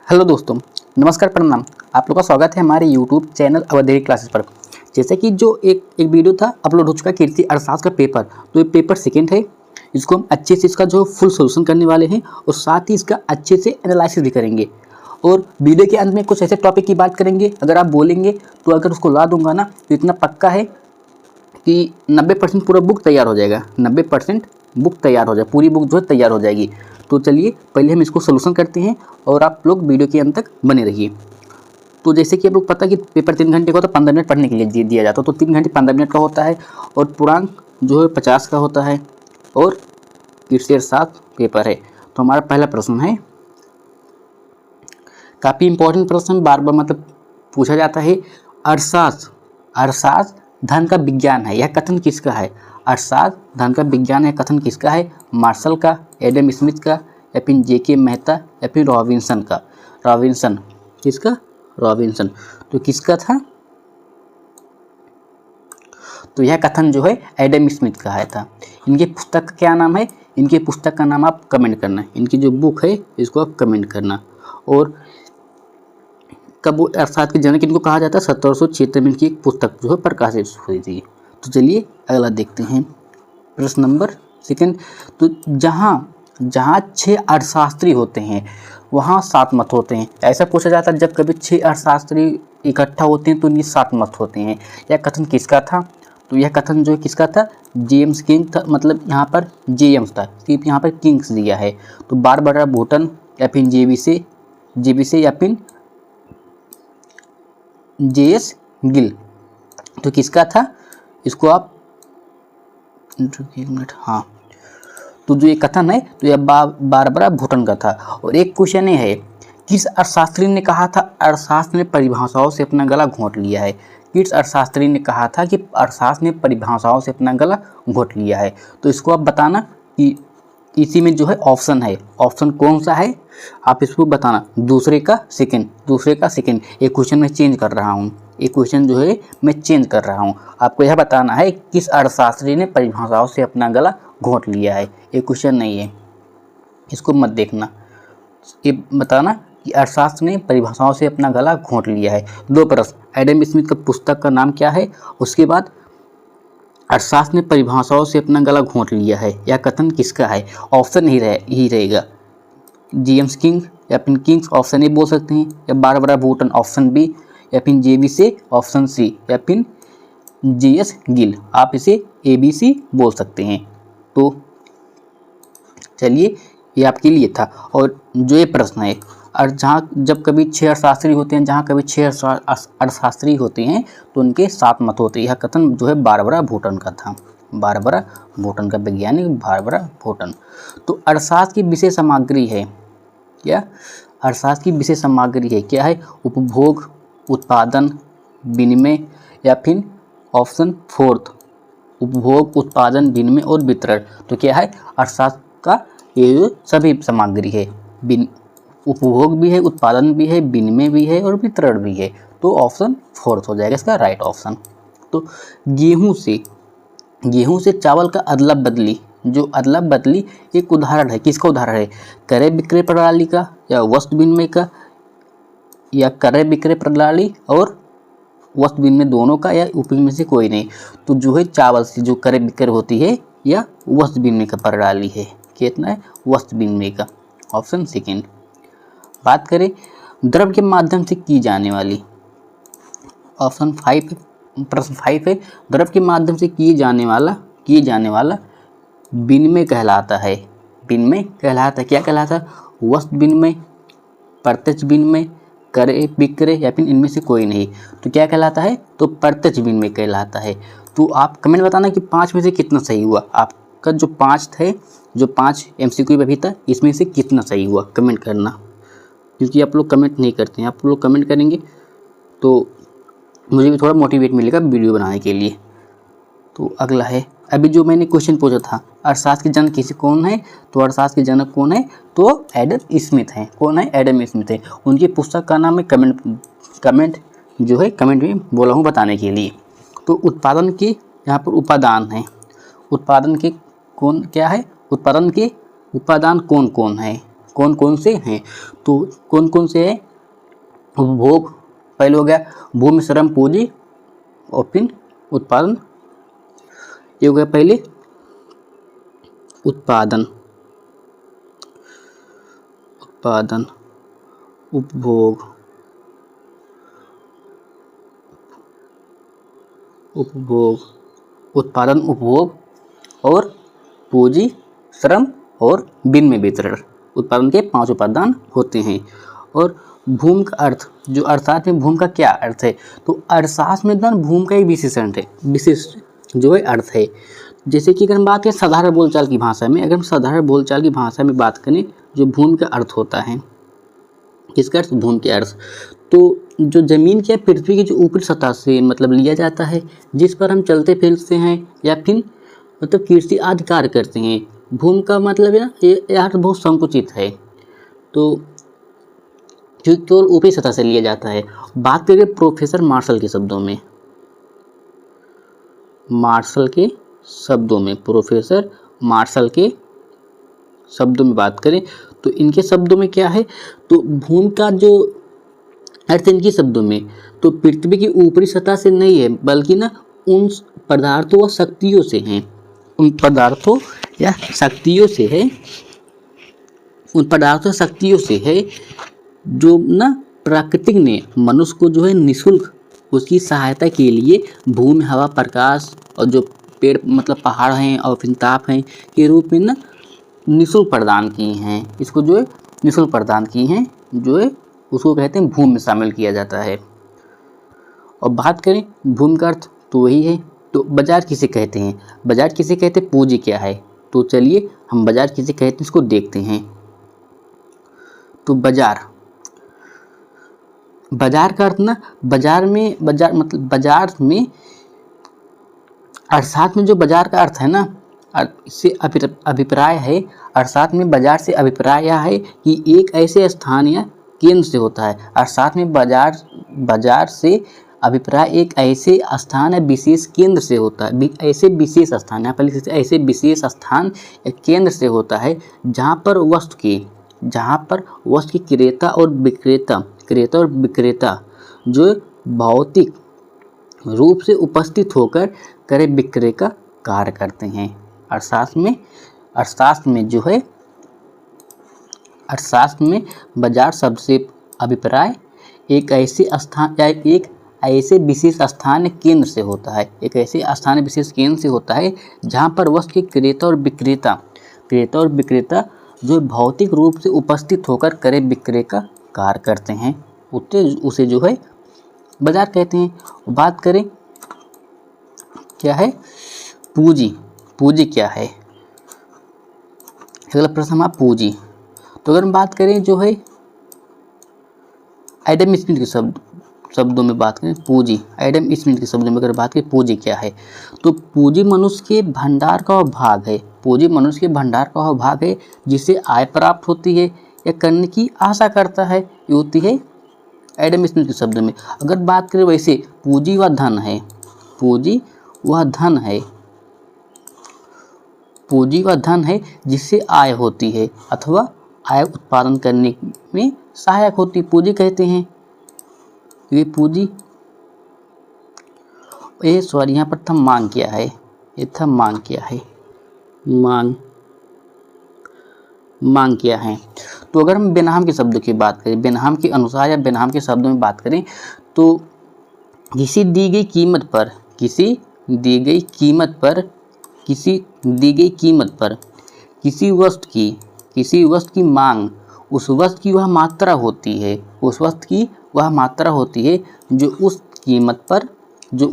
Hello दोस्तों, नमस्कार, प्रणाम। आप लोग का स्वागत है हमारे यूट्यूब चैनल अवधेरी क्लासेस पर। जैसे कि जो एक वीडियो था अपलोड हो चुका कीर्ति अर्थशास्त्र का पेपर, तो ये पेपर सेकंड है। इसको हम अच्छे से इसका जो फुल सोल्यूशन करने वाले हैं और साथ ही इसका अच्छे से एनालिसिस भी करेंगे। और वीडियो के अंत में कुछ ऐसे टॉपिक की बात करेंगे, अगर आप बोलेंगे तो अगर उसको ला दूंगा ना तो इतना पक्का है कि 90% पूरा बुक तैयार हो जाएगा। 90% बुक तैयार हो जाए, पूरी बुक जो है तैयार हो जाएगी। तो चलिए पहले हम इसको सोल्यूशन करते हैं और आप लोग वीडियो के अंत तक बने रहिए। तो जैसे कि आप लोग पता कि पेपर 3 घंटे का होता है, 15 मिनट पढ़ने के लिए दिया जाता है। तो 3 घंटे 15 मिनट का होता है और पूर्णांक जो है 50 का होता है और कीर्ति अर्थशास्त्र पेपर है। तो हमारा पहला प्रश्न है, काफ़ी इंपॉर्टेंट प्रश्न, बार बार मतलब पूछा जाता है। अर्थशास्त्र धन का विज्ञान है, यह कथन किसका है? अर्थशास्त्र धन का विज्ञान है कथन किसका है? मार्शल का, एडम स्मिथ का, या फिर जेके मेहता, या फिर रॉबिन्सन का? रॉबिन्सन, किसका? रॉबिन्सन। तो किसका था? तो यह कथन जो है एडम स्मिथ का है था। इनकी पुस्तक का क्या नाम है? इनकी पुस्तक का नाम आप कमेंट करना, इनकी जो बुक है इसको आप कमेंट करना। और कब अर्थशास्त्र के जनक इनको कहा जाता है? 1776 में इनकी एक पुस्तक जो है प्रकाशित हुई थी। तो चलिए अगला देखते हैं, प्रश्न नंबर सेकंड। तो जहाँ 6 अर्थशास्त्री होते हैं वहाँ 7 मत होते हैं। ऐसा पूछा जाता है, जब कभी 6 अर्थशास्त्री इकट्ठा होते हैं तो इनके 7 मत होते हैं। यह कथन किसका था? तो यह कथन जो है किसका था? जेम्स किंग था। मतलब यहाँ पर जेम्स था, सिर्फ यहाँ पर किंग्स दिया है। तो बारबरा भूटन, या फिर जेबीसे या फिर जेएस गिल। तो किसका था? इसको आप एक मिनट, हाँ। तो जो ये कथन है तो यह बारबरा भूटन का था। और एक क्वेश्चन ये है, किस अर्थशास्त्री ने कहा था अर्थशास्त्र ने परिभाषाओं से अपना गला घोंट लिया है? किस अर्थशास्त्री ने कहा था कि अर्थशास्त्र ने परिभाषाओं से अपना गला घोंट लिया है? तो इसको आप बताना कि इसी में जो है ऑप्शन है, ऑप्शन कौन सा है आप इसको बताना। दूसरे का सेकंड। एक क्वेश्चन मैं चेंज कर रहा हूँ, एक क्वेश्चन जो है मैं चेंज कर रहा हूँ। आपको यह बताना है किस अर्थशास्त्री ने परिभाषाओं से अपना गला घोंट लिया है। ये क्वेश्चन नहीं है, इसको मत देखना। ये बताना कि अर्थशास्त्र ने परिभाषाओं से अपना गला घोंट लिया है। 2 प्रश्न, एडम स्मिथ का पुस्तक का नाम क्या है? उसके बाद अर्थशास्त्र ने परिभाषाओं से अपना गला घोंट लिया है, यह कथन किसका है? ऑप्शन ही रहेगा, जेम्स किंग या फिर किंग्स ऑप्शन ए बोल सकते हैं, या बारबरा भूटन ऑप्शन बी, या फिर जेबीसे ऑप्शन सी, या फिर जेएस गिल। आप इसे ABC बोल सकते हैं। तो चलिए ये आपके लिए था। और जो ये प्रश्न है, और जहाँ जब कभी 6 अर्थशास्त्री होते हैं, जहाँ कभी 6 अर्थशास्त्री होते हैं तो उनके 7 मत होते हैं। यह कथन जो है बारबरा भूटन का था, बारबरा भूटन का, वैज्ञानिक बारबरा भूटन। तो अर्थशास्त्र की विषय सामग्री है क्या? अर्थशास्त्र की विषय सामग्री है क्या है? उपभोग, उत्पादन, विनिमय, या फिर ऑप्शन 4 उपभोग, उत्पादन, विनिमय और वितरण। तो क्या है? अर्थशास्त्र का ये सभी सामग्री है, उपभोग भी है, उत्पादन भी है, विनिमय भी है और वितरण भी है। तो ऑप्शन 4 हो जाएगा इसका राइट ऑप्शन। तो गेहूं से चावल का अदला बदली, जो अदला बदली एक उदाहरण है, किसका उदाहरण है? क्रय विक्रय प्रणाली का, या वस्तु विनिमय का, या क्रय विक्रय प्रणाली और वस्तु विनिमय दोनों का, या ऊपर में से कोई नहीं। तो जो है चावल से जो क्रय विक्रय होती है या वस्तु विनिमय का प्रणाली है, कितना है? वस्तु विनिमय का, ऑप्शन सेकेंड। बात करें द्रव्य के माध्यम से की जाने वाली, ऑप्शन 5, प्रश्न 5 है, द्रव्य के माध्यम से किए जाने वाला विनिमय कहलाता है। विनिमय कहलाता है, क्या कहलाता है? वस्तु विनिमय, प्रत्यक्ष विनिमय, क्रय विक्रय, या फिर इनमें से कोई नहीं। तो क्या कहलाता है? तो प्रत्यक्ष विनिमय कहलाता है। तो आप कमेंट बताना कि 5 में से कितना सही हुआ। आपका जो 5 थे, जो 5 MCQ भी था, इसमें से कितना सही हुआ कमेंट करना, क्योंकि आप लोग कमेंट नहीं करते हैं। आप लोग कमेंट करेंगे तो मुझे भी थोड़ा मोटिवेट मिलेगा वीडियो बनाने के लिए। तो अगला है, अभी जो मैंने क्वेश्चन पूछा था, अर्थशास्त्र के जनक कौन है? तो अर्थशास्त्र के जनक कौन है? तो एडम स्मिथ है। कौन है? एडम स्मिथ है। उनकी पुस्तक का नाम है कमेंट में बोला हूँ बताने के लिए। तो उत्पादन के यहाँ पर उपादान है, उत्पादन के कौन क्या है? उत्पादन के उपादान कौन कौन है? कौन कौन से हैं? तो कौन कौन से हैं? उपभोग पहले हो गया, भूमि, श्रम, पूंजी और फिर उत्पादन। ये हो गया पहले उत्पादन, उत्पादन, उपभोग, उपभोग, उत्पादन, उपभोग और पूंजी, श्रम और विनिमय वितरण। उत्पादन के 5 उपादान होते हैं। और भूमि का अर्थ, जो अर्थशास्त्र में भूमि का क्या अर्थ है? तो अर्थशास्त्र में भूमि का एक विशेषण है, विशिष्ट जो है अर्थ है। जैसे कि अगर हम बात करें साधारण बोलचाल की भाषा में, अगर हम साधारण बोलचाल की भाषा में बात करें, जो भूमि का अर्थ होता है, किसका अर्थ? भूमि के अर्थ। तो जो जमीन की या पृथ्वी की जो ऊपरी सतह से मतलब लिया जाता है, जिस पर हम चलते फिरते हैं या फिर मतलब कृषि आदि कार्य करते हैं। भूमि का मतलब ये अर्थ बहुत संकुचित है, तो जो केवल ऊपरी सतह से लिया जाता है। बात करें प्रोफेसर मार्शल के शब्दों में, मार्शल के शब्दों में, प्रोफेसर मार्शल के शब्दों में बात करें तो इनके शब्दों में क्या है? तो भूमि का जो अर्थ इनके शब्दों में, तो पृथ्वी की ऊपरी सतह से नहीं है, बल्कि ना उन पदार्थों व शक्तियों से हैं, उन पदार्थों या शक्तियों से है, उन पदार्थों शक्तियों से है जो ना प्राकृतिक ने मनुष्य को जो है निःशुल्क उसकी सहायता के लिए भूमि, हवा, प्रकाश और जो पेड़ मतलब पहाड़ हैं और फिर ताप हैं के रूप में ना निःशुल्क प्रदान की हैं। इसको जो है निःशुल्क प्रदान की हैं, जो है उसको कहते हैं भूमि में शामिल किया जाता है। और बात करें भूमि का अर्थ तो वही है। तो बाजार किसे कहते हैं? बाजार किसे कहते हैं? पूंजी क्या है? तो चलिए हम बाजार किसे कहते हैं इसको देखते हैं। तो बाजार, बाजार का अर्थ ना बाजार में, बाजार मतलब बाजार में अर्थात में जो बाजार का अर्थ है ना, इससे अभिप्राय है, अर्थात में बाजार से अभिप्राय यह है कि एक ऐसे स्थान या केंद्र से होता है। अर्थात में बाजार से अभिप्राय एक ऐसे स्थान या विशेष केंद्र से होता है, ऐसे विशेष स्थान, यहाँ पर ऐसे विशेष स्थान या केंद्र से होता है जहाँ पर वस्तु की क्रेता और विक्रेता जो भौतिक रूप से उपस्थित होकर क्रय विक्रय का कार्य करते हैं। अर्थशास्त्र में जो है, अर्थशास्त्र में बाजार शब्द से अभिप्राय एक ऐसे स्थान या एक ऐसे विशेष स्थान केंद्र से होता है, एक ऐसे स्थान विशेष केंद्र से होता है जहाँ पर वस्तु के क्रेता और विक्रेता जो भौतिक रूप से उपस्थित होकर क्रय विक्रय का कार्य करते हैं, उसे जो है बाजार कहते हैं। बात करें क्या है पूंजी, पूंजी क्या है? अगला प्रश्न हमारा पूंजी। तो अगर हम बात करें जो है एडम स्मिथ के शब्दों में बात करें पूंजी, एडम स्मिथ के शब्दों में अगर बात करें पूंजी क्या है, तो पूंजी मनुष्य के भंडार का भाग है। पूंजी मनुष्य के भंडार का भाग है जिससे आय प्राप्त होती है या करने की आशा करता है, ये होती है एडम स्मिथ के शब्दों में। अगर बात करें वैसे पूंजी वह धन है, पूंजी वह धन है, पूंजी वह धन है जिससे आय होती है अथवा आय उत्पादन करने में सहायक होती, पूंजी कहते हैं। ये पूंजी, ये सॉरी यहाँ पर था मांग क्या है, ये था मांग क्या है, मांग क्या है। तो अगर हम बेनाम के शब्दों की बात करें, बेनाम के अनुसार या बेनाम के शब्दों में बात करें तो किसी दी गई कीमत पर किसी वस्तु की मांग उस वस्तु की वह मात्रा होती है, उस वस्तु की वह मात्रा होती है जो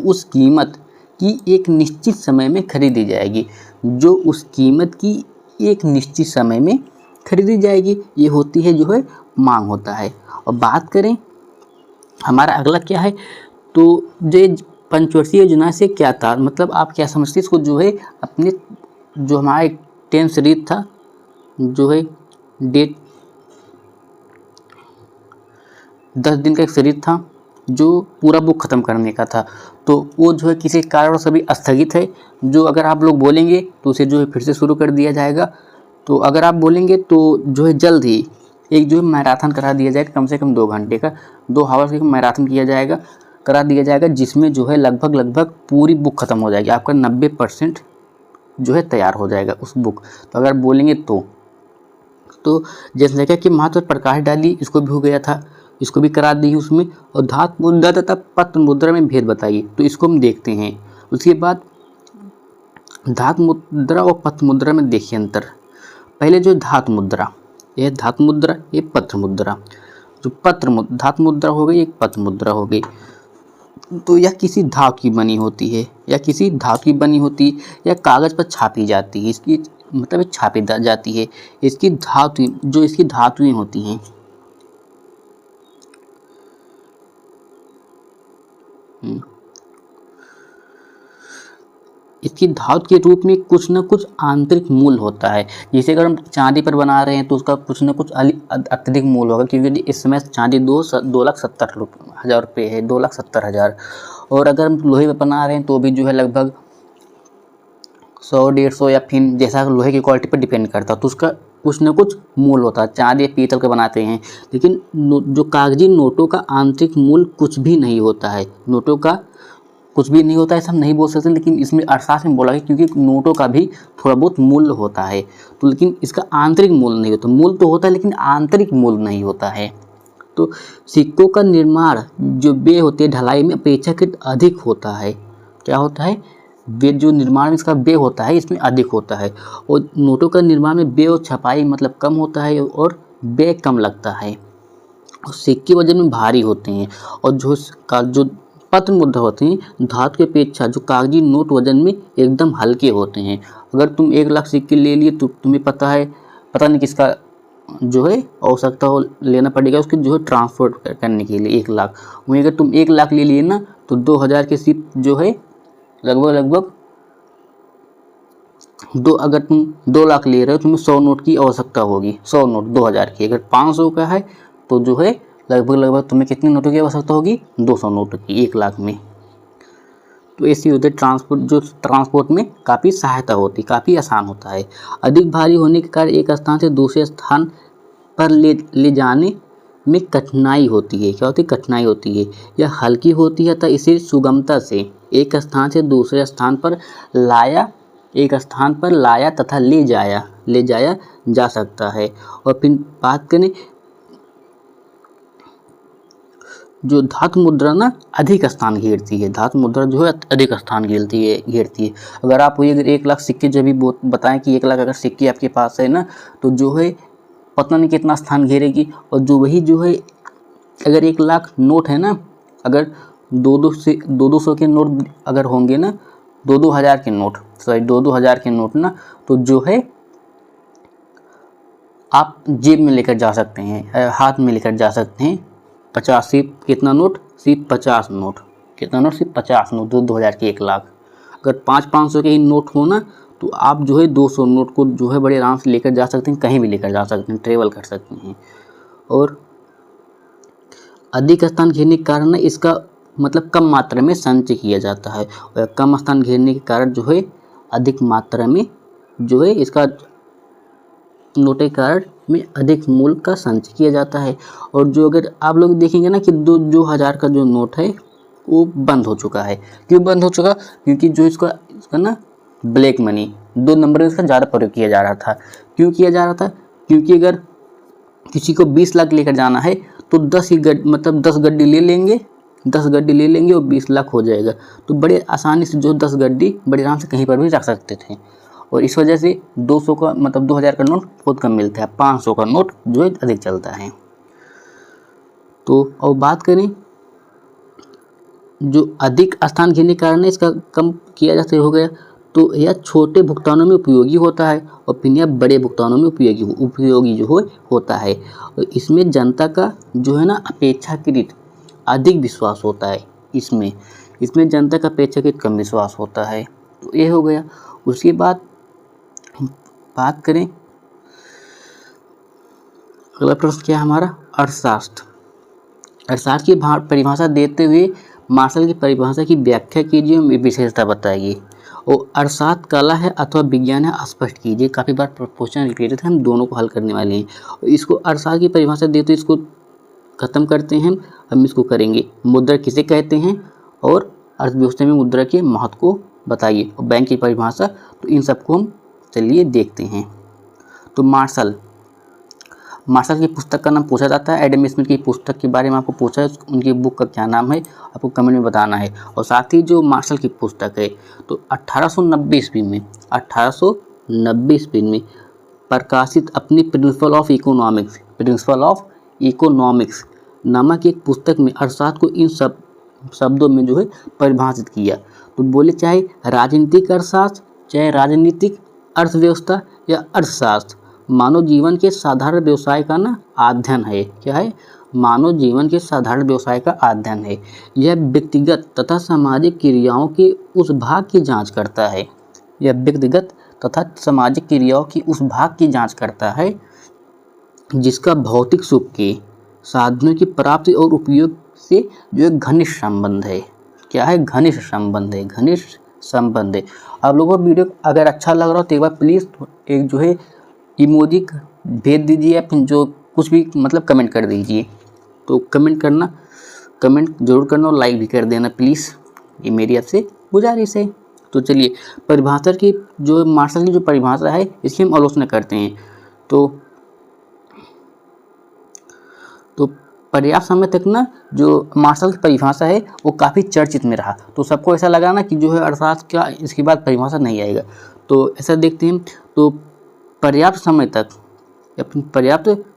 उस कीमत की एक निश्चित समय में खरीदी जाएगी, जो उस कीमत की एक निश्चित समय में खरीदी जाएगी, ये होती है जो है मांग होता है। और बात करें हमारा अगला क्या है, तो जो पंचवर्षीय योजना से क्या था, मतलब आप क्या समझते इसको, जो है अपने जो हमारा एक 10 सीरीज था, जो है डेट 10 दिन का एक सीरीज था जो पूरा बुक ख़त्म करने का था, तो वो जो है किसी कारण से भी स्थगित है, जो अगर आप लोग बोलेंगे तो उसे जो है फिर से शुरू कर दिया जाएगा। तो अगर आप बोलेंगे तो जो है जल्द ही एक जो है मैराथन करा दिया जाएगा, कम से कम 2 घंटे का, 2 हावर्स का मैराथन किया जाएगा, करा दिया जाएगा, जिसमें जो है लगभग पूरी बुक ख़त्म हो जाएगी, आपका 90% जो है तैयार हो जाएगा उस बुक। तो अगर बोलेंगे तो जनसंख्या के महत्व पर प्रकाश डाली, इसको भी हो गया था, इसको भी करा दी उसमें। और धातु मुद्रा तथा पत्र मुद्रा में भेद बताइए, तो इसको हम देखते हैं। उसके बाद धातु मुद्रा और पत्र मुद्रा में देखिए अंतर। पहले जो धातु मुद्रा, यह धातु मुद्रा, ये पत्र मुद्रा। जो धातु मुद्रा हो गई, एक पत्र मुद्रा हो गई। तो यह किसी धातु की बनी होती है, या कागज़ पर छापी जाती है, इसकी मतलब छापी जाती है। इसकी धातुएं होती हैं, इसकी धातु के रूप में कुछ न कुछ आंतरिक मूल होता है। जैसे अगर हम चांदी पर बना रहे हैं तो उसका कुछ न कुछ अत्यधिक मूल होगा, क्योंकि इस समय चांदी 2,70,000 रुपये है, 2,70,000। और अगर हम लोहे पर बना रहे हैं तो भी जो है लगभग 100-150, या फिर जैसा लोहे की क्वालिटी पर डिपेंड करता है, तो उसका कुछ न कुछ मूल होता है। चांदी पीतल का बनाते हैं, लेकिन जो कागजी नोटों का आंतरिक मूल कुछ भी नहीं होता है। नोटों का कुछ भी नहीं होता है, ऐसा हम नहीं बोल सकते, लेकिन इसमें अर्थशास्त्र में बोला है, क्योंकि नोटों का भी थोड़ा बहुत मूल्य होता है, तो लेकिन इसका आंतरिक मूल्य नहीं होता। मूल्य तो होता है लेकिन आंतरिक मूल्य नहीं होता है। तो सिक्कों का निर्माण जो व्यय होती है ढलाई में अपेक्षाकृत अधिक होता है। क्या होता है? व्यय, जो निर्माण में इसका व्यय होता है इसमें अधिक होता है। और नोटों का निर्माण में व्यय और छपाई मतलब कम होता है और व्यय कम लगता है। और सिक्के वजन में भारी होते हैं। और जो पत्र मुद्रा होती हैं धातु की अपेक्षा जो कागजी नोट वजन में एकदम हल्के होते हैं। अगर तुम 1 लाख सिक्के ले लिए तो तुम्हें पता नहीं किसका जो है आवश्यकता हो लेना पड़ेगा उसके जो है ट्रांसपोर्ट करने के लिए 1 लाख। वहीं अगर तुम 1 लाख ले लिए ना तो 2,000 की सिप जो है लगभग अगर तुम 2 लाख ले रहे हो तुम्हें 100 नोट की आवश्यकता होगी, 100 नोट 2,000 की। अगर 500 का है तो जो है लगभग तुम्हें कितने नोटों की आवश्यकता होगी? 200 नोटों की 1 लाख में। तो ऐसी होती है ट्रांसपोर्ट में काफ़ी सहायता होती, काफ़ी आसान होता है। अधिक भारी होने के कारण एक स्थान से दूसरे स्थान पर ले जाने में कठिनाई होती है। क्या होती है? कठिनाई होती है। यह हल्की होती है तो इसे सुगमता से एक स्थान से दूसरे स्थान पर लाया तथा ले जाया जा सकता है। और फिर बात करें जो धातु मुद्रा ना अधिक स्थान घेरती है, धातु मुद्रा जो है अधिक स्थान घेरती है। अगर आप वही अगर 1 लाख सिक्के जब भी बताएं कि 1 लाख अगर सिक्के आपके पास है ना तो जो है पता नहीं कितना स्थान घेरेगी। और जो वही जो है अगर 1 लाख नोट है ना, अगर 200 के नोट अगर होंगे ना, 2,000 के नोट, 2,000 के नोट ना, तो जो है आप जेब में लेकर जा सकते हैं, हाथ में लेकर जा सकते हैं। 50 सिर्फ कितना नोट? सिर्फ 50 नोट। कितना नोट? सिर्फ 50 नोट। 2,000 के 1 लाख। अगर 500 के ही नोट हो ना तो आप जो है 200 नोट को जो है बड़े आराम से लेकर जा सकते हैं, कहीं भी लेकर जा सकते हैं, ट्रेवल कर सकते हैं। और अधिक स्थान घेरने के कारण ना इसका मतलब कम मात्रा में संचय किया जाता है। और कम स्थान घेरने के कारण जो है अधिक मात्रा में जो है इसका नोटे कार्ड में अधिक मूल्य का संचय किया जाता है। और जो अगर आप लोग देखेंगे ना कि 2,000 का जो नोट है वो बंद हो चुका है। क्यों बंद हो चुका? क्योंकि जो इसका ना ब्लैक मनी 2 नंबर में इसका ज़्यादा प्रयोग किया जा रहा था। क्यों किया जा रहा था? क्योंकि अगर किसी को 20 लाख लेकर जाना है तो 10 गड्डी ले लेंगे, 10 गड्डी ले लेंगे और 20 लाख हो जाएगा। तो बड़े आसानी से जो 10 गड्डी बड़े आराम से कहीं पर भी रख सकते थे। और इस वजह से 200 का 2,000 का नोट बहुत कम मिलता है, 500 का नोट जो है अधिक चलता है। तो और बात करें जो अधिक स्थान घेरने के कारण इसका कम किया जाता हो गया, तो यह छोटे भुगतानों में उपयोगी होता है और फिर यह बड़े भुगतानों में उपयोगी जो होता है। और इसमें जनता का जो है ना अपेक्षाकृत अधिक विश्वास होता है। इसमें जनता का अपेक्षाकृत कम विश्वास होता है। तो ये हो गया। उसके बाद बात करें अगला प्रश्न क्या है हमारा? अर्थशास्त्र। अर्थशास्त्र की परिभाषा देते हुए मार्शल की परिभाषा की व्याख्या कीजिए, विशेषता बताइए। और अर्थशास्त्र कला है अथवा विज्ञान है, स्पष्ट कीजिए। काफ़ी बार क्वेश्चन रिपीटेड है, हम दोनों को हल करने वाले हैं। और इसको अर्थशास्त्र की परिभाषा दे तो इसको खत्म करते हैं। हम इसको करेंगे मुद्रा किसे कहते हैं और अर्थव्यवस्था में मुद्रा के महत्व को बताइए, और बैंक की परिभाषा। तो इन सबको हम चलिए देखते हैं। तो मार्शल की पुस्तक का नाम पूछा जाता है। एडम स्मिथ की पुस्तक के बारे में आपको पूछा है, उनकी बुक का क्या नाम है आपको कमेंट में बताना है। और साथ ही जो मार्शल की पुस्तक है तो 1890 ईस्वी में प्रकाशित अपनी प्रिंसिपल ऑफ इकोनॉमिक्स नामक एक पुस्तक में अर्थशास्त्र को इन सब शब्दों में जो है परिभाषित किया। तो बोले चाहे राजनीतिक अर्थशास्त्र, चाहे राजनीतिक अर्थव्यवस्था या अर्थशास्त्र, मानव जीवन के साधारण व्यवसाय का ना अध्ययन है। क्या है? मानव जीवन के साधारण व्यवसाय का अध्ययन है। यह व्यक्तिगत तथा सामाजिक क्रियाओं के उस भाग की जांच करता है। जिसका भौतिक सुख के साधनों की प्राप्ति और उपयोग से जो एक घनिष्ठ संबंध है। क्या है? घनिष्ठ संबंध है। आप लोगों को वीडियो अगर अच्छा लग रहा हो तो एक बार प्लीज़ एक जो है इमोजी भेज दीजिए, या फिर जो कुछ भी मतलब कमेंट कर दीजिए। तो कमेंट जरूर करना और लाइक भी कर देना प्लीज़, ये मेरी आपसे गुजारिश है। तो चलिए मार्शल की जो परिभाषा है इसकी हम आलोचना करते हैं। तो पर्याप्त समय तक ना जो मार्शल की परिभाषा है वो काफ़ी चर्चित में रहा। तो सबको ऐसा लगा ना कि जो है अर्थशास्त्र क्या इसके बाद परिभाषा नहीं आएगा। तो ऐसा देखते हैं। तो पर्याप्त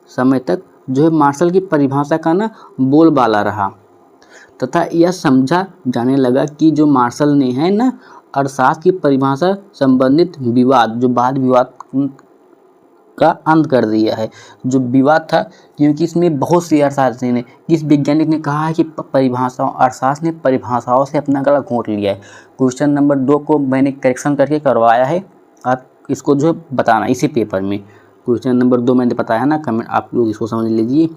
समय तक जो है मार्शल की परिभाषा का ना बोलबाला रहा, तथा यह समझा जाने लगा कि जो मार्शल ने है ना अर्थशास्त्र की परिभाषा संबंधित विवाद, जो वाद विवाद का अंत कर दिया है। जो विवाद था, क्योंकि इसमें बहुत सी अर्थशास्त्री ने, किस वैज्ञानिक ने कहा है कि अर्थशास्त्र ने परिभाषाओं से अपना गला घोंट लिया है। क्वेश्चन नंबर 2 को मैंने करेक्शन करके करवाया है, आप इसको जो बताना इसी पेपर में। क्वेश्चन नंबर 2 मैंने बताया ना, कमेंट आप लोग इसको समझ लीजिए।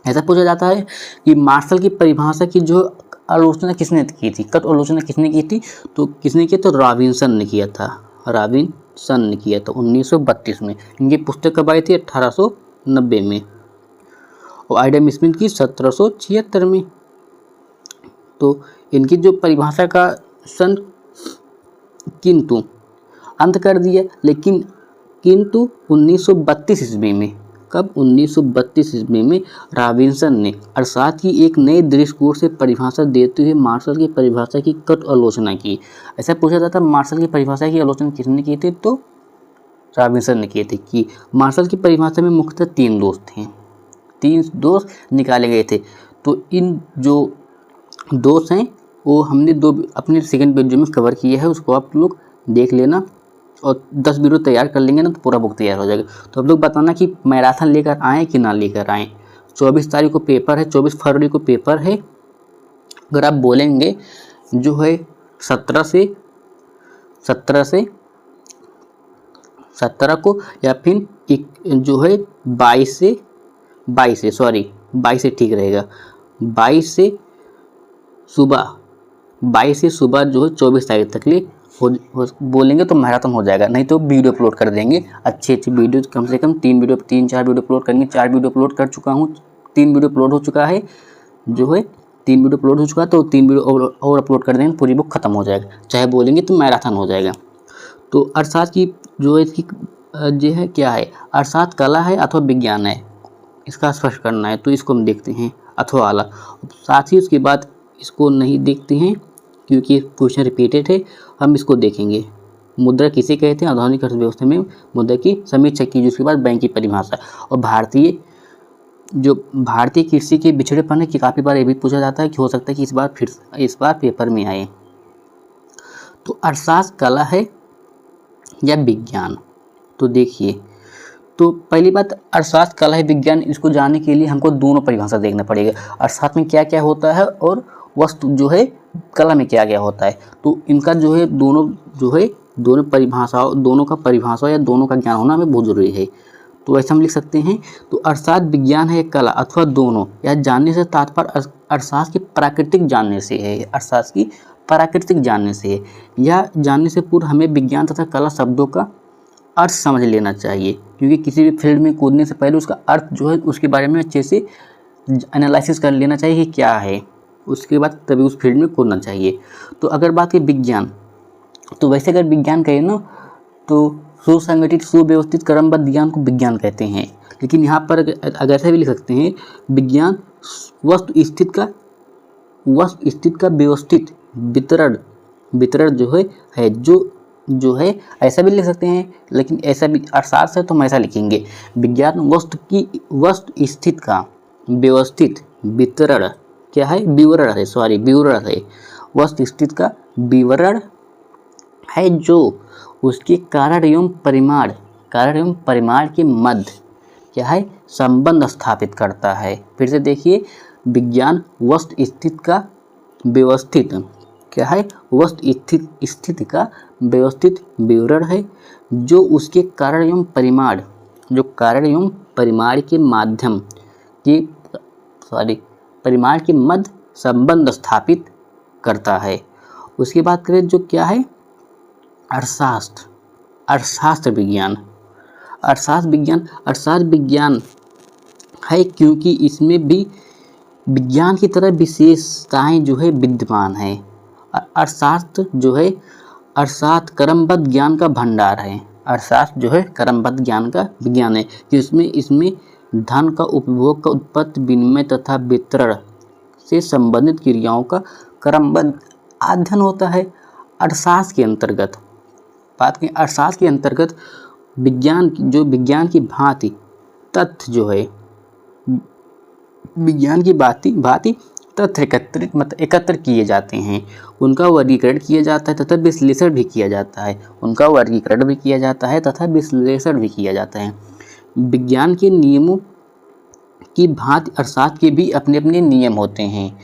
ऐसा पूछा जाता है कि मार्शल की परिभाषा की जो आलोचना किसने की थी, कट आलोचना किसने की थी? तो किसने किया? तो रॉबिन्सन ने किया था 1932 में। इनकी पुस्तक कब आई थी? 1890 में। और एडम स्मिथ की 1776 में। तो इनकी जो परिभाषा का सन किंतु अंत कर दिया, लेकिन किंतु 1932 ईस्वी में, कब? 1932 ईस्वी में रॉबिन्सन ने अर्थशास्त्र की एक नए दृष्टिकोण से परिभाषा देते हुए मार्शल की परिभाषा की कट आलोचना की। ऐसा पूछा जाता है मार्शल की परिभाषा की आलोचना किसने की थी? तो रॉबिन्सन ने की थी। कि मार्शल की परिभाषा में मुख्यतः 3 दोष थे, 3 दोष निकाले गए थे। तो इन जो दोष हैं वो हमने अपने सेकंड वीडियो में कवर किया है, उसको आप लोग देख लेना। और 10 वीडियो तैयार कर लेंगे ना तो पूरा बुक तैयार हो जाएगा। तो आप लोग बताना कि मैराथन लेकर आएँ कि ना लेकर आएँ। 24 तारीख को पेपर है, 24 फरवरी को पेपर है। अगर आप बोलेंगे जो है 17 को, या फिर जो है 22 से ठीक रहेगा। 22 से सुबह जो है 24 तारीख तक ले बोलेंगे तो मैराथन हो जाएगा। नहीं तो वीडियो अपलोड कर देंगे, अच्छी वीडियो, कम से कम 3 4 वीडियो अपलोड करेंगे। 4 वीडियो अपलोड कर चुका हूँ, 3 वीडियो अपलोड हो चुका है, जो है 3 वीडियो अपलोड हो चुका है। तो 3 वीडियो और अपलोड कर देंगे, पूरी बुक खत्म हो जाएगा। चाहे बोलेंगे तो मैराथन हो जाएगा। तो अर्थशास्त्र की जो है इसकी जो है क्या है, अर्थशास्त्र कला है अथवा विज्ञान है, इसका स्पष्ट करना है। तो इसको हम देखते हैं अथवा वाला। साथ ही उसके बाद इसको नहीं देखते हैं क्योंकि क्वेश्चन रिपीटेड है, हम इसको देखेंगे। मुद्रा किसे कहते हैं? आधुनिक अर्थव्यवस्था में मुद्रा की समीक्षा की, जिसके बाद बैंक की परिभाषा। और भारतीय कृषि के बिछड़ेपन की काफ़ी बार ये भी पूछा जाता है कि हो सकता है कि इस बार पेपर में आए। तो अर्थशास्त्र कला है या विज्ञान? तो देखिए, तो पहली बात अर्थशास्त्र कला है विज्ञान, इसको जानने के लिए हमको दोनों परिभाषा देखना पड़ेगा। अर्थशास्त्र में क्या क्या होता है और वस्तु जो है कला में क्या क्या होता है। तो इनका जो है दोनों परिभाषाओं, दोनों का परिभाषा या दोनों का ज्ञान होना हमें बहुत ज़रूरी है। तो ऐसा हम लिख सकते हैं। तो अर्थशास्त्र विज्ञान है कला अथवा दोनों, या जानने से तात्पर्य अर्थशास्त्र की प्राकृतिक जानने से है। अर्थशास्त्र की प्राकृतिक जानने से। यह जानने से पूर्व हमें विज्ञान तथा कला शब्दों का अर्थ समझ लेना चाहिए, क्योंकि किसी भी फील्ड में कूदने से पहले उसका अर्थ जो है उसके बारे में अच्छे से एनालिसिस कर लेना चाहिए कि क्या है, उसके बाद तभी उस फील्ड में कूदना चाहिए। तो अगर बात की विज्ञान, तो वैसे अगर विज्ञान कहें ना तो सुसंगठित सुव्यवस्थित क्रमबद्ध ज्ञान को विज्ञान कहते हैं। लेकिन यहाँ पर अगर ऐसा भी लिख सकते हैं, विज्ञान वस्तु स्थित का व्यवस्थित वितरण जो है ऐसा भी लिख सकते हैं। लेकिन ऐसा भी अर्थात से तो हम ऐसा लिखेंगे, विज्ञान वस्तु स्थित का व्यवस्थित वितरण क्या है, विवरण है। वस्तु स्थित का विवरण है जो उसके कारण एवं परिमाण के मध्य क्या है, संबंध स्थापित करता है। फिर से देखिए, विज्ञान वस्तु स्थित का व्यवस्थित क्या है, वस्तु स्थिति का व्यवस्थित विवरण है जो उसके कारण एवं परिमाण के माध्यम के परिमाण के मध्य संबंध स्थापित करता है। उसकी बात करें जो क्या है, अर्थशास्त्र विज्ञान है, क्योंकि इसमें भी विज्ञान की तरह विशेषताएं जो है विद्यमान है। अर्थशास्त्र जो है क्रमबद्ध ज्ञान का भंडार है। अर्थशास्त्र जो है क्रमबद्ध ज्ञान का विज्ञान है, इसमें धन का उपभोग का उत्पत्ति विनिमय तथा वितरण से संबंधित क्रियाओं का क्रमबद्ध अध्ययन होता है। अर्थशास्त्र के अंतर्गत बात करें, अर्थशास्त्र के अंतर्गत विज्ञान की भांति तथ्य जो है, विज्ञान की भांति तथ्य एकत्र किए जाते हैं, उनका वर्गीकरण किया जाता है तथा विश्लेषण भी किया जाता है। विज्ञान के नियमों की भांति अर्थशास्त्र के भी अपने अपने नियम होते हैं।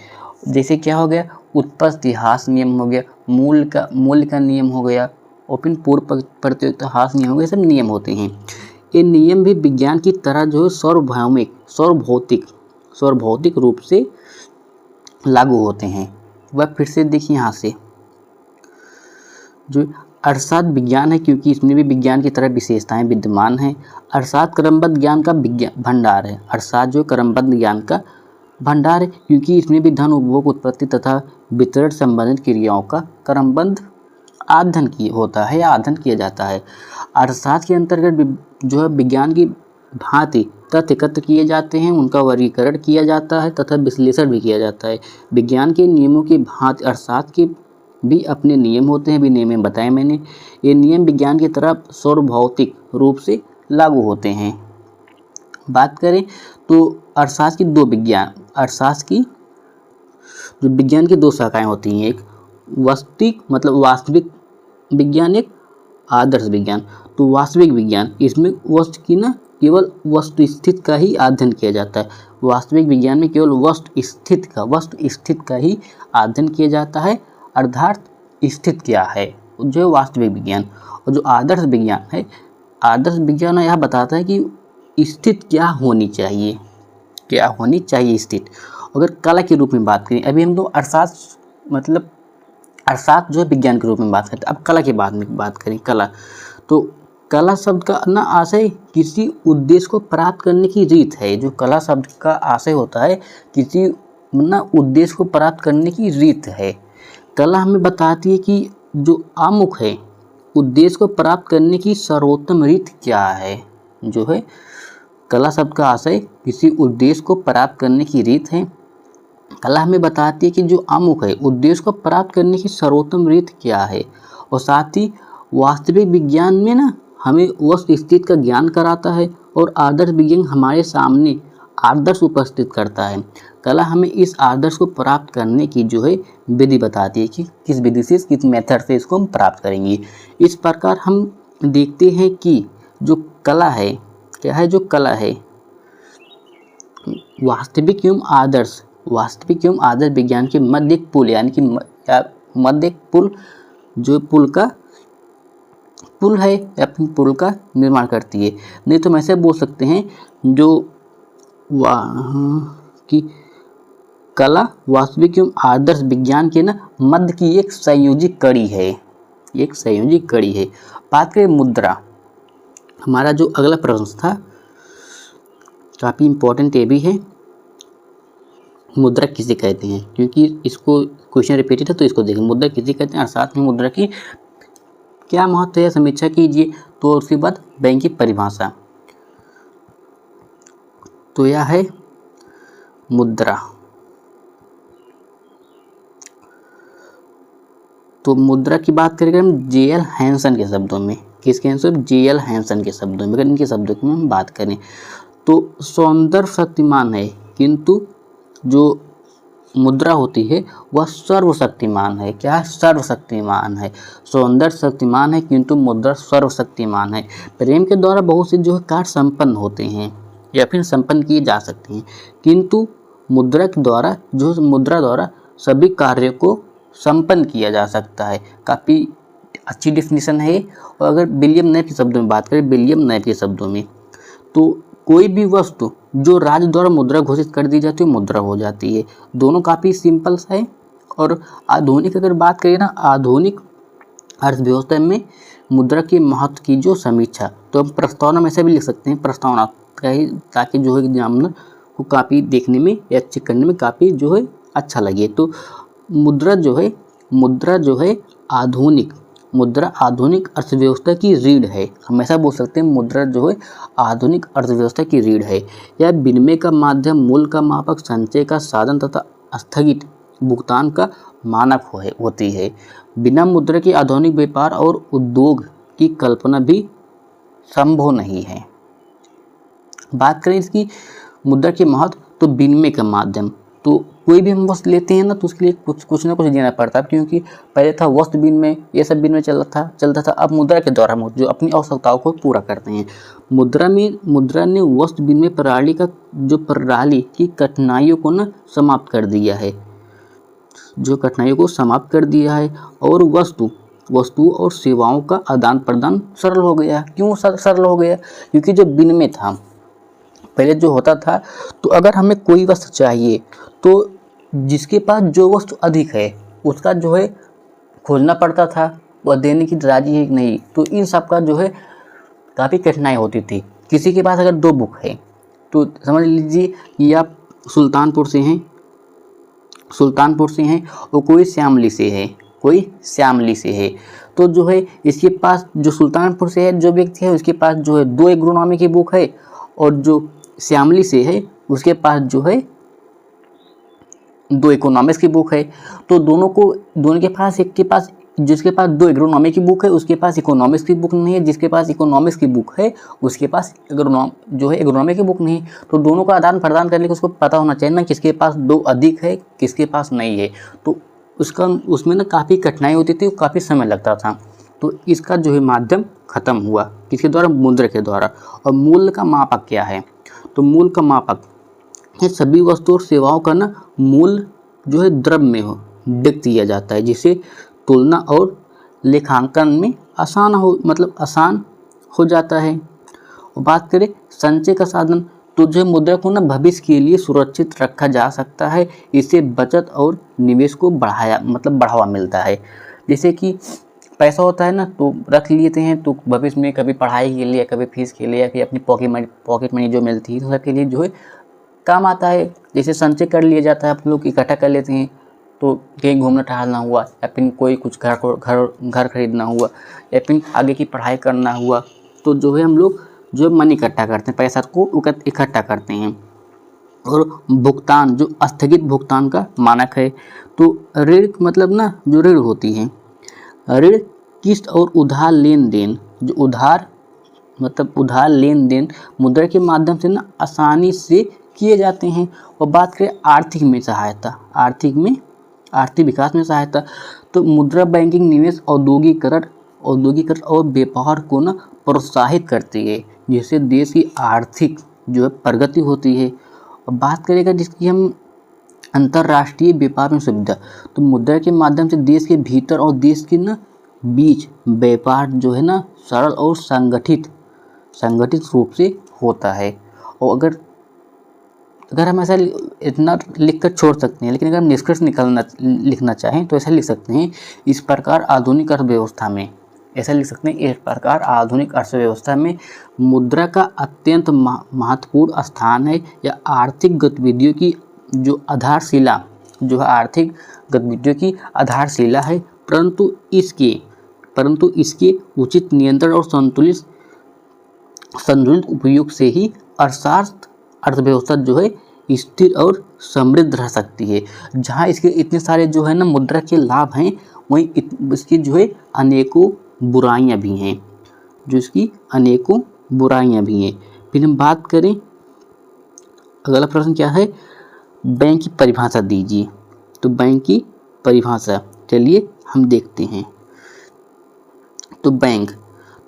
जैसे क्या हो गया, उत्पत्ति ह्रास नियम हो गया, मूल्य का नियम हो गया, और फिर पूर्व प्रतियोगिता ह्रास नियम हो गया, सब नियम होते हैं। ये नियम भी विज्ञान की तरह जो है सार्वभौतिक रूप से लागू होते हैं। वह फिर से देखिए, यहाँ से जो अर्थशास्त्र विज्ञान है, क्योंकि इसमें भी विज्ञान की तरह विशेषताएं विद्यमान हैं। अर्थशास्त्र क्रमबद्ध ज्ञान का भंडार है। अर्थशास्त्र जो क्रमबद्ध ज्ञान का भंडार है, क्योंकि इसमें भी धन उपभोग उत्पत्ति तथा वितरण संबंधित क्रियाओं का क्रमबद्ध अध्ययन किया जाता है। अर्थशास्त्र के अंतर्गत जो है विज्ञान की भांति तथ्य एकत्र किए जाते हैं, उनका वर्गीकरण किया जाता है तथा विश्लेषण भी किया जाता है। विज्ञान के नियमों की भांति अर्थशास्त्र के भी अपने नियम होते हैं, भी नियम बताए मैंने। ये नियम विज्ञान की तरह सार्वभौतिक रूप से लागू होते हैं। बात करें तो अर्थशास्त्र की जो विज्ञान की दो शाखाएं होती हैं, एक वास्तविक विज्ञान, एक आदर्श विज्ञान। तो वास्तविक विज्ञान, इसमें वस्तु की ना केवल वस्तु स्थित का ही अध्ययन किया जाता है। वास्तविक विज्ञान में केवल वस्तु स्थित का ही अध्ययन किया जाता है, अर्थात स्थित क्या है, जो है वास्तविक विज्ञान। और जो आदर्श विज्ञान यह बताता है कि स्थित क्या होनी चाहिए स्थित। अगर कला के रूप में बात करें, अभी हम तो अर्थशास्त्र जो है विज्ञान के रूप में बात करते हैं। अब कला के बाद में बात करें, तो कला शब्द का ना आशय किसी उद्देश्य को प्राप्त करने की रीत है। जो कला शब्द का आशय होता है किसी ना उद्देश्य को प्राप्त करने की रीत है। कला हमें बताती है कि जो आमुख है, उद्देश्य को प्राप्त करने की सर्वोत्तम रीत क्या है। जो है कला शब्द का आशय किसी उद्देश्य को प्राप्त करने की रीत है। कला हमें बताती है कि जो आमुख है, उद्देश्य को प्राप्त करने की सर्वोत्तम रीत क्या है। और साथ ही वास्तविक विज्ञान में ना हमें वस्तु स्थिति का ज्ञान कराता है, और आदर्श विज्ञान हमारे सामने आदर्श उपस्थित करता है। कला हमें इस आदर्श को प्राप्त करने की जो है विधि बताती है कि किस विधि से, किस मेथड से इसको हम प्राप्त करेंगे। इस प्रकार हम देखते हैं कि जो कला है क्या है, जो कला है वास्तविक एवं आदर्श विज्ञान के मध्य एक पुल, यानी कि मध्य एक पुल, जो पुल है या पुल का निर्माण करती है। नहीं तो हम ऐसे बोल सकते हैं जो कि कला, वास्तविक एवं आदर्श विज्ञान के ना मध्य की एक संयोजी कड़ी है, एक संयोजी कड़ी है। बात करें मुद्रा, हमारा जो अगला प्रश्न था काफ़ी इम्पोर्टेंट ये भी है, मुद्रा किसे कहते हैं, क्योंकि इसको क्वेश्चन रिपीटेड है तो इसको देखें। मुद्रा किसे कहते हैं और साथ में मुद्रा की क्या महत्व है समीक्षा कीजिए। तो उसके बाद बैंक की परिभाषा, तो यह है मुद्रा। तो मुद्रा की बात करेंगे हम जे.एल. हैंसन के शब्दों में, किसके आंसर, जे.एल. हैंसन के शब्दों में। अगर इनके शब्दों की हम बात करें तो सौंदर्य शक्तिमान है, किंतु जो मुद्रा होती है वह सर्वशक्तिमान है। क्या, सर्वशक्तिमान है। सौंदर्य शक्तिमान है किंतु मुद्रा सर्वशक्तिमान है। प्रेम के द्वारा बहुत से जो है कार्य संपन्न होते हैं या फिर संपन्न किए जा सकते हैं, किंतु मुद्रा के द्वारा जो मुद्रा द्वारा सभी कार्यों को संपन्न किया जा सकता है। काफ़ी अच्छी डिफिनीशन है। और अगर विलियम नेप के शब्दों में बात करें, विलियम नेप के शब्दों में, तो कोई भी वस्तु जो राज्य द्वारा मुद्रा घोषित कर दी जाती है मुद्रा हो जाती है। दोनों काफ़ी सिंपल सा है। और आधुनिक अगर बात करें ना, आधुनिक अर्थव्यवस्था में मुद्रा के महत्व की जो समीक्षा, तो हम प्रस्तावना में से भी लिख सकते हैं, प्रस्तावना, ताकि जो है एग्जामिनर को काफ़ी देखने में या चेक करने में काफ़ी जो है अच्छा लगे। तो मुद्रा जो है आधुनिक अर्थव्यवस्था की रीढ़ है। हमेशा बोल सकते हैं मुद्रा जो है आधुनिक अर्थव्यवस्था की रीढ़ है। यह विनिमय का माध्यम, मूल्य का मापक, संचय का साधन तथा स्थगित भुगतान का मानक होती है। बिना मुद्रा के आधुनिक व्यापार और उद्योग की कल्पना भी संभव नहीं है। बात करें इसकी मुद्रा के महत्व, तो विनिमय का माध्यम, तो कोई भी हम वस्तु लेते हैं ना तो उसके लिए कुछ ना कुछ देना पड़ता है, क्योंकि पहले था वस्तु विनिमय, ये सब विनिमय चलता था। अब मुद्रा के द्वारा हम जो अपनी आवश्यकताओं को पूरा करते हैं। मुद्रा ने वस्तु विनिमय प्रणाली की कठिनाइयों को ना समाप्त कर दिया है, और वस्तु और सेवाओं का आदान प्रदान सरल हो गया। क्यों सरल हो गया? क्योंकि जो विनिमय था पहले जो होता था, तो अगर हमें कोई वस्तु चाहिए तो जिसके पास जो वस्तु अधिक है उसका जो है खोजना पड़ता था, वह देने की राजी है कि नहीं। तो इन सब का जो है काफ़ी कठिनाई होती थी। किसी के पास अगर 2 बुक है तो समझ लीजिए कि आप सुल्तानपुर से हैं और कोई श्यामली से है, तो जो है इसके पास जो सुल्तानपुर से है जो व्यक्ति है उसके पास जो है 2 एग्रोनॉमी की बुक है, और जो श्यामली से है उसके पास जो है 2 इकोनॉमिक्स की बुक है। तो दोनों के पास जिसके पास 2 एग्रोनॉमी की बुक है उसके पास इकोनॉमिक्स की बुक नहीं है, जिसके पास इकोनॉमिक्स की बुक है उसके पास एग्रोनॉमी की बुक नहीं। तो दोनों का आदान प्रदान करने के उसको पता होना चाहिए ना, किसके पास 2 अधिक है किसके पास नहीं है। तो उसमें ना काफ़ी कठिनाई होती थी, काफ़ी समय लगता था। तो इसका जो है माध्यम खत्म हुआ, किसके द्वारा? मुद्रा के द्वारा। और मूल्य का मापक क्या है? तो मूल्य का मापक ये सभी वस्तुओं और सेवाओं का ना मूल्य जो है द्रव्य में व्यक्त किया जाता है, जिसे तुलना और लेखांकन में आसान हो जाता है। और बात करें संचय का साधन, तो जो मुद्रा को ना भविष्य के लिए सुरक्षित रखा जा सकता है। इससे बचत और निवेश को बढ़ावा मिलता है। जैसे कि पैसा होता है ना, तो रख लेते हैं तो भविष्य में कभी पढ़ाई के लिए, कभी फीस के लिए, या फिर अपनी पॉकेट मनी जो मिलती है तो सबके लिए जो है काम आता है। जैसे संचय कर लिया जाता है, आप लोग इकट्ठा कर लेते हैं, तो कहीं घूमना टहलना हुआ, या फिर कोई कुछ घर खरीदना हुआ, या फिर आगे की पढ़ाई करना हुआ, तो जो है हम लोग जो मनी इकट्ठा करते हैं, पैसा को इकट्ठा करते हैं। और भुगतान, जो स्थगित भुगतान का मानक है। तो ऋण ना जो ऋण होती है, ऋण किस्त और उधार लेन देन, जो उधार लेन देन मुद्रा के माध्यम से ना आसानी से किए जाते हैं। और बात करें आर्थिक विकास में सहायता, तो मुद्रा बैंकिंग निवेश, औद्योगिकरण और व्यापार को ना प्रोत्साहित करती है, जिससे देश की आर्थिक जो है प्रगति होती है। और बात करेगा जिसकी हम अंतर्राष्ट्रीय व्यापार में सुविधा, तो मुद्रा के माध्यम से देश के भीतर और देश के ना बीच व्यापार जो है ना सरल और संगठित रूप से होता है। और अगर अगर हम ऐसा इतना लिख कर छोड़ सकते हैं, लेकिन अगर हम निष्कर्ष लिखना चाहें तो ऐसा लिख सकते हैं, इस प्रकार आधुनिक अर्थव्यवस्था में, ऐसा लिख सकते हैं, इस प्रकार आधुनिक अर्थव्यवस्था में मुद्रा का अत्यंत महत्वपूर्ण स्थान है। या आर्थिक गतिविधियों की जो आधारशिला, जो है आर्थिक गतिविधियों की आधारशिला है, परंतु इसके उचित नियंत्रण और संतुलित उपयोग से ही अर्थव्यवस्था जो है स्थिर और समृद्ध रह सकती है। जहाँ इसके इतने सारे जो है ना मुद्रा के लाभ हैं, वहीं इसकी जो है अनेकों बुराइयां भी हैं, जो इसकी अनेकों बुराइयां भी हैं। फिर हम बात करें, अगला प्रश्न क्या है, बैंक की परिभाषा दीजिए। तो बैंक की परिभाषा चलिए हम देखते हैं। तो बैंक,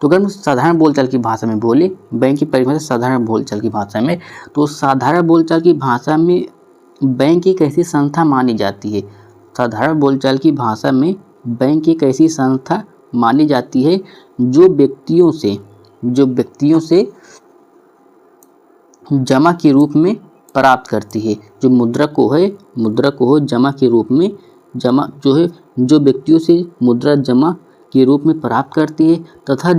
तो अगर हम साधारण बोलचाल की भाषा में बोले, बैंक की परिभाषा साधारण बोलचाल की भाषा में, तो साधारण बोलचाल की भाषा में बैंक एक ऐसी संस्था मानी जाती है, साधारण बोलचाल की भाषा में बैंक एक ऐसी संस्था मानी जाती है जो व्यक्तियों से जमा के रूप में प्राप्त करती है, जो मुद्रा को जमा के रूप में, जो व्यक्तियों से मुद्रा जमा के रूप में प्राप्त करती है तथा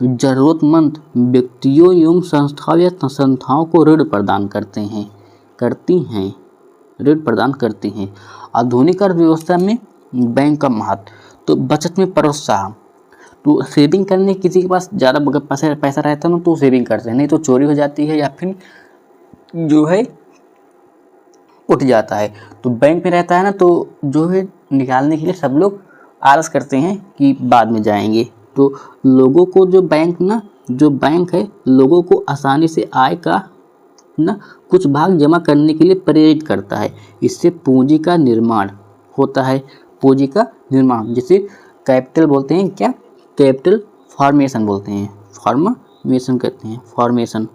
जरूरतमंद व्यक्तियों एवं संस्थाओं को ऋण प्रदान करती हैं। आधुनिक अर्थव्यवस्था में बैंक का महत्व, तो बचत में प्रोत्साहन, तो सेविंग करने, किसी के पास ज़्यादा पैसा रहता है ना तो सेविंग करते हैं, नहीं तो चोरी हो जाती है या फिर जो है उठ जाता है। तो बैंक में रहता है ना तो जो है निकालने के लिए सब लोग आलस करते हैं कि बाद में जाएंगे। तो लोगों को जो बैंक है लोगों को आसानी से आय का कुछ भाग जमा करने के लिए प्रेरित करता है। इससे पूंजी का निर्माण होता है, जिसे कैपिटल बोलते हैं, क्या कैपिटल फॉर्मेशन बोलते हैं, फॉर्मेशन।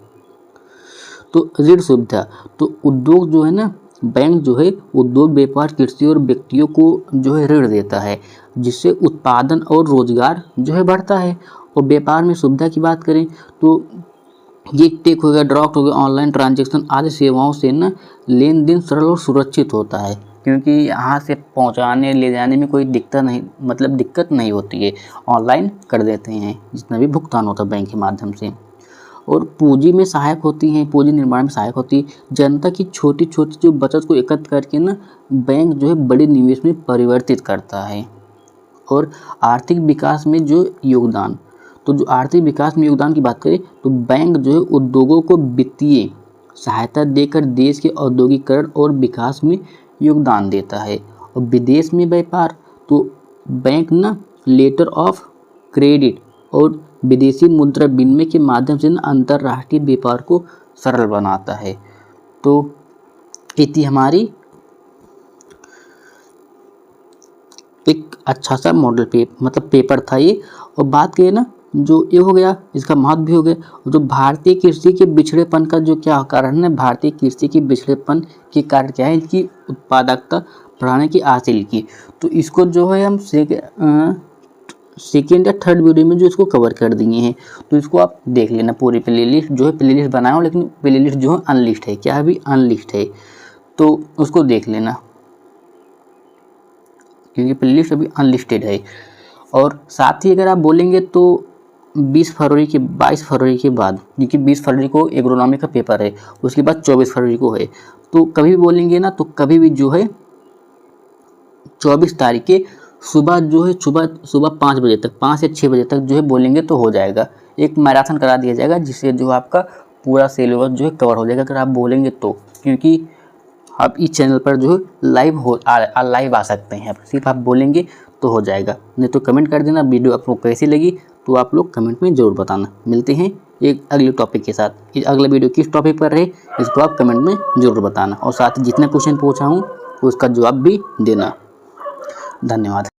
तो ऋण सुविधा, तो उद्योग जो है ना, बैंक जो है उद्योग, व्यापार, कृषि और व्यक्तियों को जो है ऋण देता है, जिससे उत्पादन और रोजगार जो है बढ़ता है। और व्यापार में सुविधा की बात करें तो ये टेक हो गया, ड्राफ्ट हो गया, ऑनलाइन ट्रांजैक्शन आदि सेवाओं से ना लेन देन सरल और सुरक्षित होता है, क्योंकि यहाँ से पहुँचाने ले जाने में कोई दिक्कत नहीं होती है, ऑनलाइन कर देते हैं जितना भी भुगतान होता है बैंक के माध्यम से। और पूंजी में सहायक होती हैं, पूंजी निर्माण में सहायक होती है। जनता की छोटी छोटी जो बचत को एकत्र करके ना बैंक जो है बड़े निवेश में परिवर्तित करता है। और आर्थिक विकास में जो योगदान, तो जो आर्थिक विकास में योगदान की बात करें तो बैंक जो है उद्योगों को वित्तीय सहायता देकर देश के औद्योगिकरण और विकास में योगदान देता है। और विदेश में व्यापार, तो बैंक ना लेटर ऑफ क्रेडिट और विदेशी मुद्रा विनिमय के माध्यम से अंतर्राष्ट्रीय व्यापार को सरल बनाता है। तो ये थी हमारी एक अच्छा सा मॉडल पेपर था ये। और बात करें ना, जो ये हो गया इसका महत्व भी हो गया, जो भारतीय कृषि के बिछड़ेपन का जो क्या कारण है, भारतीय कृषि के बिछड़ेपन के कारण क्या है, इसकी उत्पादकता बढ़ाने की हासिल की। तो इसको जो है हम सेकेंड या थर्ड वीडियो में जो इसको कवर कर दिए हैं, तो इसको आप देख लेना। पूरी प्लेलिस्ट जो है प्लेलिस्ट बनाया हूँ, लेकिन प्लेलिस्ट जो है अनलिस्ट है, क्या अभी अनलिस्ट है, तो उसको देख लेना क्योंकि प्लेलिस्ट अभी अनलिस्टेड है। और साथ ही अगर आप बोलेंगे तो 22 फरवरी के बाद, क्योंकि 20 फरवरी को एग्रोनॉमी का पेपर है, उसके बाद 24 फरवरी को है, तो कभी भी बोलेंगे ना तो कभी भी जो है 24 तारीख के सुबह जो है सुबह 5 बजे तक, 5 या 6 बजे तक जो है बोलेंगे तो हो जाएगा। एक मैराथन करा दिया जाएगा जिससे जो आपका पूरा सिलेबस जो है कवर हो जाएगा अगर आप बोलेंगे तो, क्योंकि आप इस चैनल पर जो है लाइव आ सकते हैं, सिर्फ आप बोलेंगे तो हो जाएगा। नहीं तो कमेंट कर देना वीडियो आपको कैसी लगी, तो आप लोग कमेंट में ज़रूर बताना। मिलते हैं एक अगले टॉपिक के साथ। अगला वीडियो किस टॉपिक पर रहे इसको आप कमेंट में ज़रूर बताना, और साथ ही जितने क्वेश्चन पूछा हूँ उसका जवाब भी देना। धन्यवाद।